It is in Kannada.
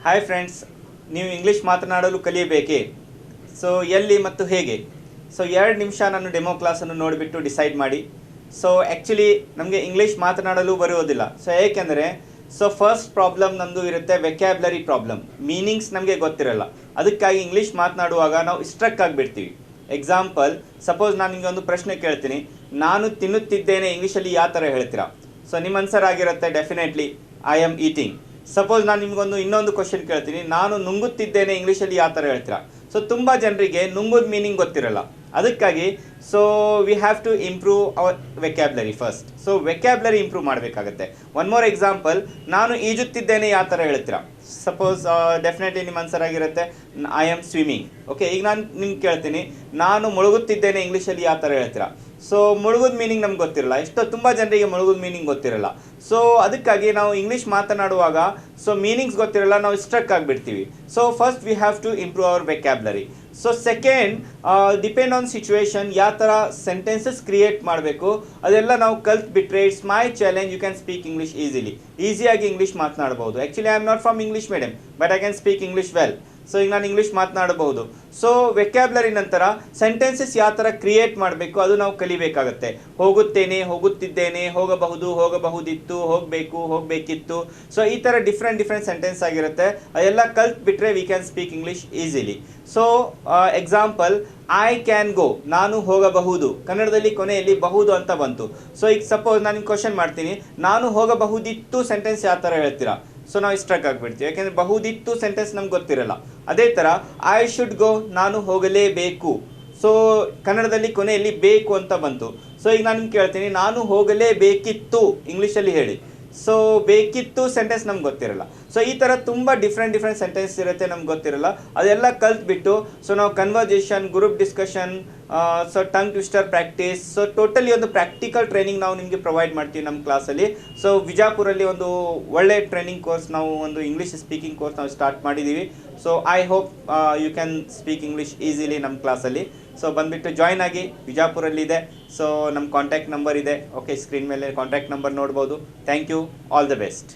ಹಾಯ್ ಫ್ರೆಂಡ್ಸ್, ನೀವು ಇಂಗ್ಲೀಷ್ ಮಾತನಾಡಲು ಕಲಿಯಬೇಕೇ? ಸೊ ಎಲ್ಲಿ ಮತ್ತು ಹೇಗೆ? ಸೊ 2 ನಿಮಿಷ ನಾನು ಡೆಮೋ ಕ್ಲಾಸನ್ನು ನೋಡಿಬಿಟ್ಟು ಡಿಸೈಡ್ ಮಾಡಿ. ಸೊ ಆ್ಯಕ್ಚುಲಿ ನಮಗೆ ಇಂಗ್ಲೀಷ್ ಮಾತನಾಡಲು ಬರುವುದಿಲ್ಲ. ಸೊ ಏಕೆಂದರೆ ಫಸ್ಟ್ ಪ್ರಾಬ್ಲಮ್ ನಮ್ಮದು ಇರುತ್ತೆ ವೆಕ್ಯಾಬ್ಲರಿ ಪ್ರಾಬ್ಲಮ್. ಮೀನಿಂಗ್ಸ್ ನಮಗೆ ಗೊತ್ತಿರಲ್ಲ. ಅದಕ್ಕಾಗಿ ಇಂಗ್ಲೀಷ್ ಮಾತನಾಡುವಾಗ ನಾವು ಸ್ಟ್ರಕ್ ಆಗಿಬಿಡ್ತೀವಿ. ಎಕ್ಸಾಂಪಲ್, ಸಪೋಸ್ ನಾನು ನಿಮಗೆ ಒಂದು ಪ್ರಶ್ನೆ ಕೇಳ್ತೀನಿ, ನಾನು ತಿನ್ನುತ್ತಿದ್ದೇನೆ ಇಂಗ್ಲೀಷಲ್ಲಿ ಯಾವ ಥರ ಹೇಳ್ತೀರಾ? ಸೊ ನಿಮ್ಮ ಆನ್ಸರ್ ಆಗಿರುತ್ತೆ definitely I am eating. Suppose ನಾನು ನಿಮಗೊಂದು ಇನ್ನೊಂದು ಕ್ವಶನ್ ಕೇಳ್ತೀನಿ, ನಾನು ನುಂಗುತ್ತಿದ್ದೇನೆ ಇಂಗ್ಲೀಷಲ್ಲಿ ಯಾವ ಥರ ಹೇಳ್ತೀರಾ? ಸೊ ತುಂಬ ಜನರಿಗೆ ನುಂಗೋದು ಮೀನಿಂಗ್ ಗೊತ್ತಿರಲ್ಲ. ಅದಕ್ಕಾಗಿ we have to improve our vocabulary first. So vocabulary improve ಮಾಡಬೇಕಾಗತ್ತೆ. ಒನ್ ಮೋರ್ ಎಕ್ಸಾಂಪಲ್, ನಾನು ಈಜುತ್ತಿದ್ದೇನೆ ಯಾವ ಥರ ಹೇಳ್ತೀರಾ? ಸಪೋಸ್ ಡೆಫಿನೆಟ್ಲಿ ನಿಮ್ಮ ಆನ್ಸರ್ ಆಗಿರುತ್ತೆ ಐ ಆಮ್ ಸ್ವಿಮ್ಮಿಂಗ್. ಓಕೆ, ಈಗ ನಾನು ನಿಮ್ಗೆ ಕೇಳ್ತೀನಿ, ನಾನು ಮುಳುಗುತ್ತಿದ್ದೇನೆ ಇಂಗ್ಲೀಷಲ್ಲಿ ಯಾವ ಥರ ಹೇಳ್ತೀರಾ? ಸೊ ಮುಳುಗೋದು ಮೀನಿಂಗ್ ನಮ್ಗೆ ಗೊತ್ತಿರಲ್ಲ. ತುಂಬ ಜನರಿಗೆ ಮುಳುಗೋದು ಮೀನಿಂಗ್ ಗೊತ್ತಿರಲ್ಲ. ಸೊ ಅದಕ್ಕಾಗಿ ನಾವು ಇಂಗ್ಲೀಷ್ ಮಾತನಾಡುವಾಗ ಮೀನಿಂಗ್ಸ್ ಗೊತ್ತಿರಲ್ಲ, ನಾವು ಸ್ಟ್ರಕ್ ಆಗಿಬಿಡ್ತೀವಿ. So first we have to improve our vocabulary. So second, depend on situation ಯಾವ ಥರ ಸೆಂಟೆನ್ಸಸ್ ಕ್ರಿಯೇಟ್ ಮಾಡಬೇಕು ಅದೆಲ್ಲ ನಾವು ಕಲ್ತ್ಬಿಟ್ರೆ it's my challenge, you can speak English ಈಸಿಯಾಗಿ ಇಂಗ್ಲೀಷ್ ಮಾತನಾಡಬಹುದು. Actually I am not from English medium, but I can speak English well. So ಈಗ ನಾನು ಇಂಗ್ಲೀಷ್ ಮಾತನಾಡಬಹುದು. ಸೊ ವೆಕ್ಯಾಬ್ಲರಿ ನಂತರ ಸೆಂಟೆನ್ಸಸ್ ಯಾವ ಥರ ಕ್ರಿಯೇಟ್ ಮಾಡಬೇಕು ಅದು ನಾವು ಕಲಿಬೇಕಾಗತ್ತೆ. ಹೋಗುತ್ತೇನೆ, ಹೋಗುತ್ತಿದ್ದೇನೆ, ಹೋಗಬಹುದು, ಹೋಗಬಹುದಿತ್ತು, ಹೋಗಬೇಕು, ಹೋಗಬೇಕಿತ್ತು. ಸೊ ಈ ಥರ ಡಿಫ್ರೆಂಟ್ ಸೆಂಟೆನ್ಸ್ ಆಗಿರುತ್ತೆ. ಅದೆಲ್ಲ ಕಲ್ತ್ಬಿಟ್ರೆ we can speak English easily. So example, I can go, ನಾನು ಹೋಗಬಹುದು. ಕನ್ನಡದಲ್ಲಿ ಕೊನೆಯಲ್ಲಿ ಬಹುದು ಅಂತ ಬಂತು. ಸೊ ಈಗ ಸಪೋಸ್ ನಾನು ನಿಮ್ಗೆ ಕ್ವಶನ್ ಮಾಡ್ತೀನಿ, ನಾನು ಹೋಗಬಹುದಿತ್ತು ಸೆಂಟೆನ್ಸ್ ಯಾವ ಥರ ಹೇಳ್ತೀರಾ? ಸೊ ನಾವು ಸ್ಟ್ರಕ್ ಆಗಿಬಿಡ್ತೀವಿ, ಯಾಕೆಂದರೆ ಬಹುದಿತ್ತು ಸೆಂಟೆನ್ಸ್ ನಮ್ಗೆ ಗೊತ್ತಿರಲ್ಲ. ಅದೇ ಥರ ಐ ಶುಡ್ ಗೋ, ನಾನು ಹೋಗಲೇಬೇಕು. ಸೊ ಕನ್ನಡದಲ್ಲಿ ಕೊನೆಯಲ್ಲಿ ಬೇಕು ಅಂತ ಬಂತು. ಸೊ ಈಗ ನಾನು ನಿಮ್ಗೆ ಕೇಳ್ತೀನಿ, ನಾನು ಹೋಗಲೇಬೇಕಿತ್ತು ಇಂಗ್ಲೀಷಲ್ಲಿ ಹೇಳಿ. ಸೊ ಬೇಕಿತ್ತು ಸೆಂಟೆನ್ಸ್ ನಮ್ಗೆ ಗೊತ್ತಿರಲ್ಲ. ಸೊ ಈ ಥರ ತುಂಬ ಡಿಫ್ರೆಂಟ್ ಸೆಂಟೆನ್ಸ್ ಇರುತ್ತೆ ನಮ್ಗೆ ಗೊತ್ತಿರಲ್ಲ. ಅದೆಲ್ಲ ಕಲ್ತ್ಬಿಟ್ಟು ನಾವು conversation, group discussion, tongue twister practice, totally ಒಂದು ಪ್ರಾಕ್ಟಿಕಲ್ ಟ್ರೈನಿಂಗ್ ನಾವು ನಿಮಗೆ ಪ್ರೊವೈಡ್ ಮಾಡ್ತೀವಿ ನಮ್ಮ ಕ್ಲಾಸಲ್ಲಿ. ಸೊ ವಿಜಾಪುರಲ್ಲಿ ಒಂದು ಒಳ್ಳೆ ಟ್ರೈನಿಂಗ್ ಕೋರ್ಸ್, ನಾವು ಒಂದು ಇಂಗ್ಲೀಷ್ ಸ್ಪೀಕಿಂಗ್ ಕೋರ್ಸ್ ನಾವು ಸ್ಟಾರ್ಟ್ ಮಾಡಿದ್ದೀವಿ. So I hope you can speak English easily ನಮ್ಮ ಕ್ಲಾಸಲ್ಲಿ. ಸೊ ಬಂದುಬಿಟ್ಟು ಜಾಯ್ನ್ ಆಗಿ, ವಿಜಾಪುರಲ್ಲಿದೆ. ಸೊ ನಮ್ಮ ಕಾಂಟ್ಯಾಕ್ಟ್ ನಂಬರ್ ಇದೆ. ಓಕೆ, ಸ್ಕ್ರೀನ್ ಮೇಲೆ ಕಾಂಟ್ಯಾಕ್ಟ್ ನಂಬರ್ ನೋಡ್ಬೋದು. Thank you, all the best.